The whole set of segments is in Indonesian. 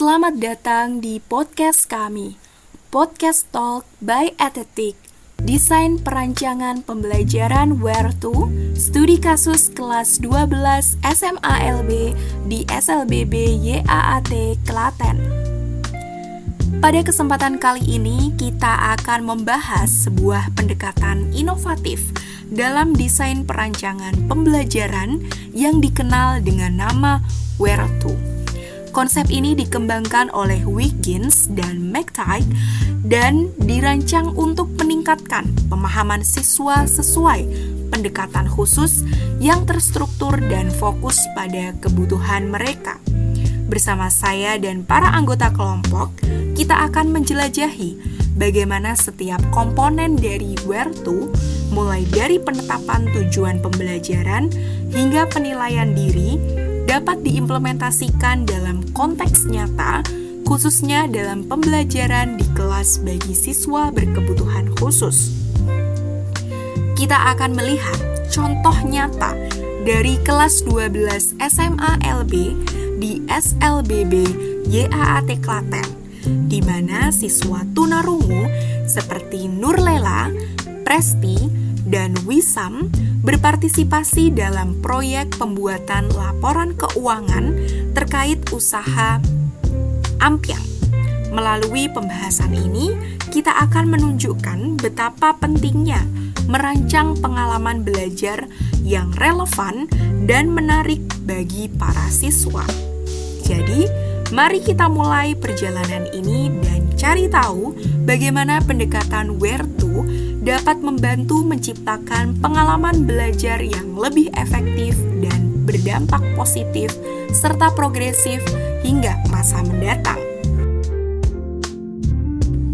Selamat datang di podcast kami, Podcast Talk by Etetik, Desain Perancangan Pembelajaran Where To, Studi Kasus Kelas 12 SMA LB di SLBB YAAT Klaten. Pada kesempatan kali ini, kita akan membahas sebuah pendekatan inovatif dalam desain perancangan pembelajaran yang dikenal dengan nama Where To. Konsep ini dikembangkan oleh Wiggins dan McTighe dan dirancang untuk meningkatkan pemahaman siswa sesuai pendekatan khusus yang terstruktur dan fokus pada kebutuhan mereka. Bersama saya dan para anggota kelompok, kita akan menjelajahi bagaimana setiap komponen dari Where To, mulai dari penetapan tujuan pembelajaran hingga penilaian diri, dapat diimplementasikan dalam konteks nyata, khususnya dalam pembelajaran di kelas bagi siswa berkebutuhan khusus. Kita akan melihat contoh nyata dari kelas 12 SMA LB di SLBB YAAT Klaten, di mana siswa tunarungu seperti Nurlela, Presti, dan Wisam berpartisipasi dalam proyek pembuatan laporan keuangan terkait usaha Ampiang. Melalui pembahasan ini, kita akan menunjukkan betapa pentingnya merancang pengalaman belajar yang relevan dan menarik bagi para siswa. Jadi, mari kita mulai perjalanan ini dan cari tahu bagaimana pendekatan Where To dapat membantu menciptakan pengalaman belajar yang lebih efektif dan berdampak positif serta progresif hingga masa mendatang.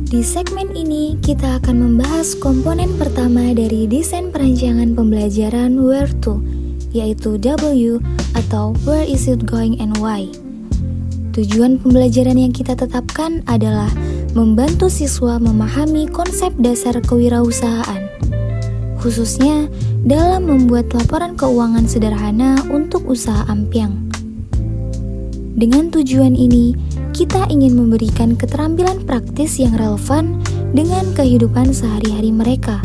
Di segmen ini, kita akan membahas komponen pertama dari desain perancangan pembelajaran Where To, yaitu W atau Where is it going and why. Tujuan pembelajaran yang kita tetapkan adalah membantu siswa memahami konsep dasar kewirausahaan, khususnya dalam membuat laporan keuangan sederhana untuk usaha Ampiang. Dengan tujuan ini, kita ingin memberikan keterampilan praktis yang relevan dengan kehidupan sehari-hari mereka.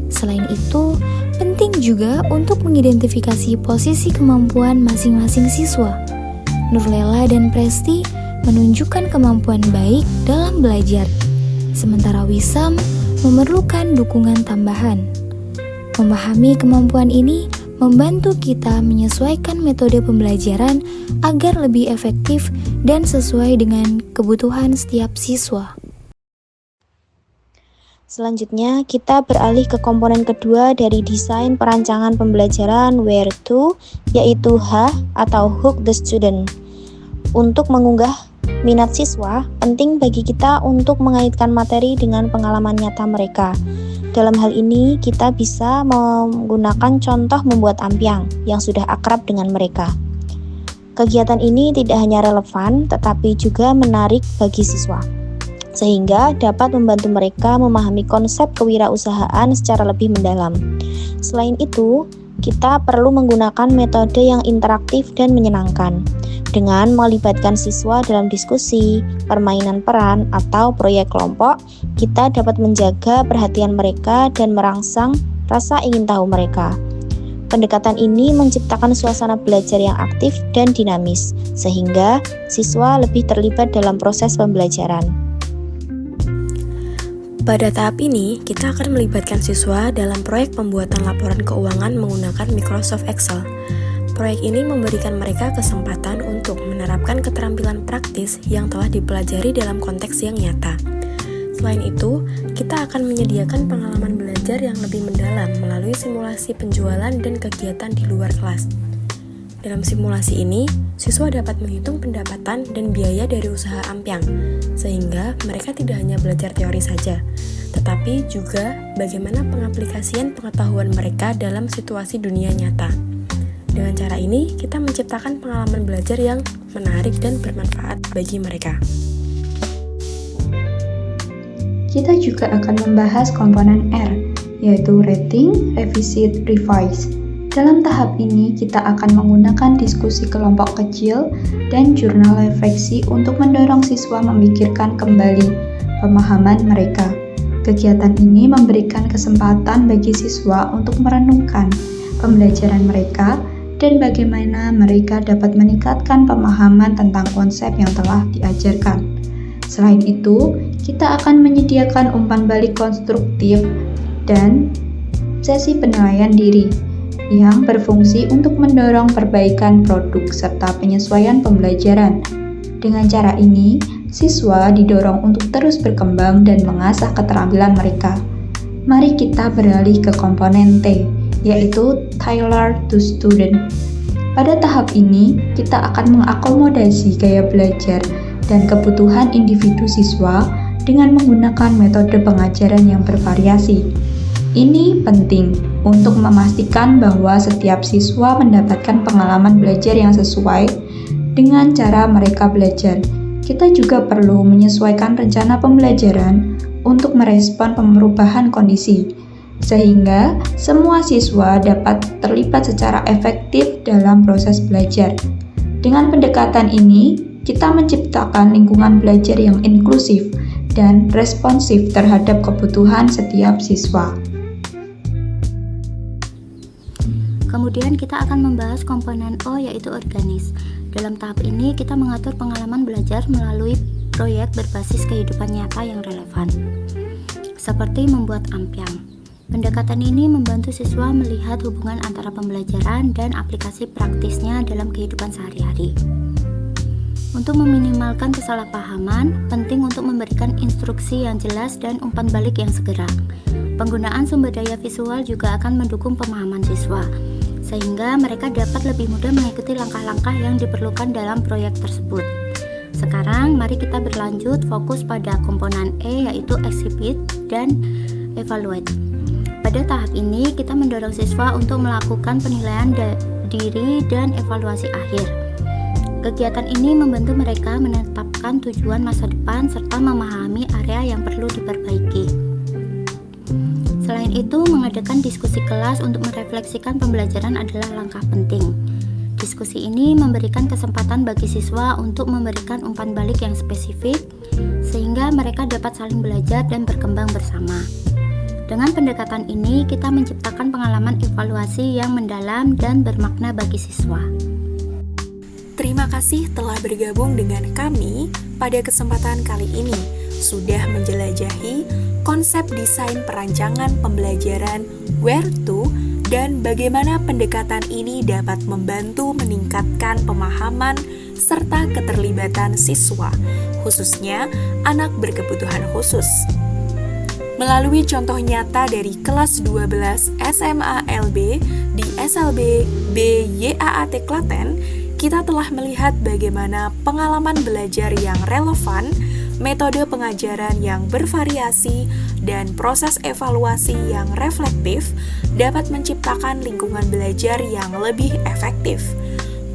Selain itu, penting juga untuk mengidentifikasi posisi kemampuan masing-masing siswa. Nurlela dan Presti menunjukkan kemampuan baik dalam belajar, sementara Wisam memerlukan dukungan tambahan. Memahami kemampuan ini membantu kita menyesuaikan metode pembelajaran agar lebih efektif dan sesuai dengan kebutuhan setiap siswa. Selanjutnya, kita beralih ke komponen kedua dari desain perancangan pembelajaran Where To, yaitu H atau Hook the Student. Untuk mengunggah minat siswa, penting bagi kita untuk mengaitkan materi dengan pengalaman nyata mereka. Dalam hal ini, kita bisa menggunakan contoh membuat ampiang yang sudah akrab dengan mereka. Kegiatan ini tidak hanya relevan, tetapi juga menarik bagi siswa, sehingga dapat membantu mereka memahami konsep kewirausahaan secara lebih mendalam. Selain itu, kita perlu menggunakan metode yang interaktif dan menyenangkan. Dengan melibatkan siswa dalam diskusi, permainan peran, atau proyek kelompok, kita dapat menjaga perhatian mereka dan merangsang rasa ingin tahu mereka. Pendekatan ini menciptakan suasana belajar yang aktif dan dinamis, sehingga siswa lebih terlibat dalam proses pembelajaran. Pada tahap ini, kita akan melibatkan siswa dalam proyek pembuatan laporan keuangan menggunakan Microsoft Excel. Proyek ini memberikan mereka kesempatan untuk menerapkan keterampilan praktis yang telah dipelajari dalam konteks yang nyata. Selain itu, kita akan menyediakan pengalaman belajar yang lebih mendalam melalui simulasi penjualan dan kegiatan di luar kelas. Dalam simulasi ini, siswa dapat menghitung pendapatan dan biaya dari usaha Ampiang, sehingga mereka tidak hanya belajar teori saja, tetapi juga bagaimana pengaplikasian pengetahuan mereka dalam situasi dunia nyata. Dengan cara ini, kita menciptakan pengalaman belajar yang menarik dan bermanfaat bagi mereka. Kita juga akan membahas komponen R, yaitu Rating, Revisit, Revise. Dalam tahap ini, kita akan menggunakan diskusi kelompok kecil dan jurnal refleksi untuk mendorong siswa memikirkan kembali pemahaman mereka. Kegiatan ini memberikan kesempatan bagi siswa untuk merenungkan pembelajaran mereka dan bagaimana mereka dapat meningkatkan pemahaman tentang konsep yang telah diajarkan. Selain itu, kita akan menyediakan umpan balik konstruktif dan sesi penilaian diri yang berfungsi untuk mendorong perbaikan produk serta penyesuaian pembelajaran. Dengan cara ini, siswa didorong untuk terus berkembang dan mengasah keterampilan mereka. Mari kita beralih ke komponen T, yaitu Tailor to Student. Pada tahap ini, kita akan mengakomodasi gaya belajar dan kebutuhan individu siswa dengan menggunakan metode pengajaran yang bervariasi. Ini penting untuk memastikan bahwa setiap siswa mendapatkan pengalaman belajar yang sesuai dengan cara mereka belajar. Kita juga perlu menyesuaikan rencana pembelajaran untuk merespon perubahan kondisi, sehingga semua siswa dapat terlibat secara efektif dalam proses belajar. Dengan pendekatan ini, kita menciptakan lingkungan belajar yang inklusif dan responsif terhadap kebutuhan setiap siswa. Kemudian kita akan membahas komponen O, yaitu organis. Dalam tahap ini kita mengatur pengalaman belajar melalui proyek berbasis kehidupan nyata yang relevan, seperti membuat ampiang. Pendekatan ini membantu siswa melihat hubungan antara pembelajaran dan aplikasi praktisnya dalam kehidupan sehari-hari. Untuk meminimalkan kesalahpahaman, penting untuk memberikan instruksi yang jelas dan umpan balik yang segera. Penggunaan sumber daya visual juga akan mendukung pemahaman siswa, sehingga mereka dapat lebih mudah mengikuti langkah-langkah yang diperlukan dalam proyek tersebut. Sekarang, mari kita berlanjut fokus pada komponen E, yaitu exhibit dan evaluate. Pada tahap ini, kita mendorong siswa untuk melakukan penilaian diri dan evaluasi akhir. Kegiatan ini membantu mereka menetapkan tujuan masa depan serta memahami area yang perlu diperbaiki. Selain itu, mengadakan diskusi kelas untuk merefleksikan pembelajaran adalah langkah penting. Diskusi ini memberikan kesempatan bagi siswa untuk memberikan umpan balik yang spesifik, sehingga mereka dapat saling belajar dan berkembang bersama. Dengan pendekatan ini, kita menciptakan pengalaman evaluasi yang mendalam dan bermakna bagi siswa. Terima kasih telah bergabung dengan kami pada kesempatan kali ini. Sudah menjelajahi konsep desain perancangan pembelajaran Where to dan bagaimana pendekatan ini dapat membantu meningkatkan pemahaman serta keterlibatan siswa, khususnya anak berkebutuhan khusus. Melalui contoh nyata dari kelas 12 SMA LB di SLB BYAAT Klaten, kita telah melihat bagaimana pengalaman belajar yang relevan, metode pengajaran yang bervariasi, dan proses evaluasi yang reflektif dapat menciptakan lingkungan belajar yang lebih efektif.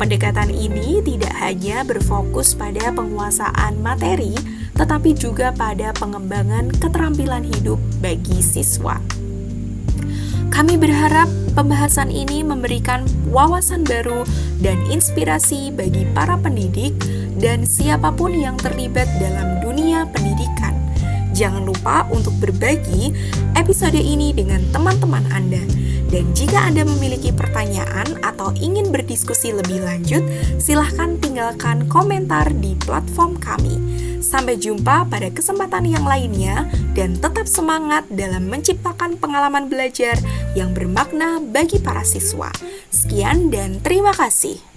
Pendekatan ini tidak hanya berfokus pada penguasaan materi, tetapi juga pada pengembangan keterampilan hidup bagi siswa. Kami berharap pembahasan ini memberikan wawasan baru dan inspirasi bagi para pendidik dan siapapun yang terlibat dalam dunia pendidikan. Jangan lupa untuk berbagi episode ini dengan teman-teman Anda. Dan jika Anda memiliki pertanyaan atau ingin berdiskusi lebih lanjut, silahkan tinggalkan komentar di platform kami. Sampai jumpa pada kesempatan yang lainnya dan tetap semangat dalam menciptakan pengalaman belajar yang bermakna bagi para siswa. Sekian dan terima kasih.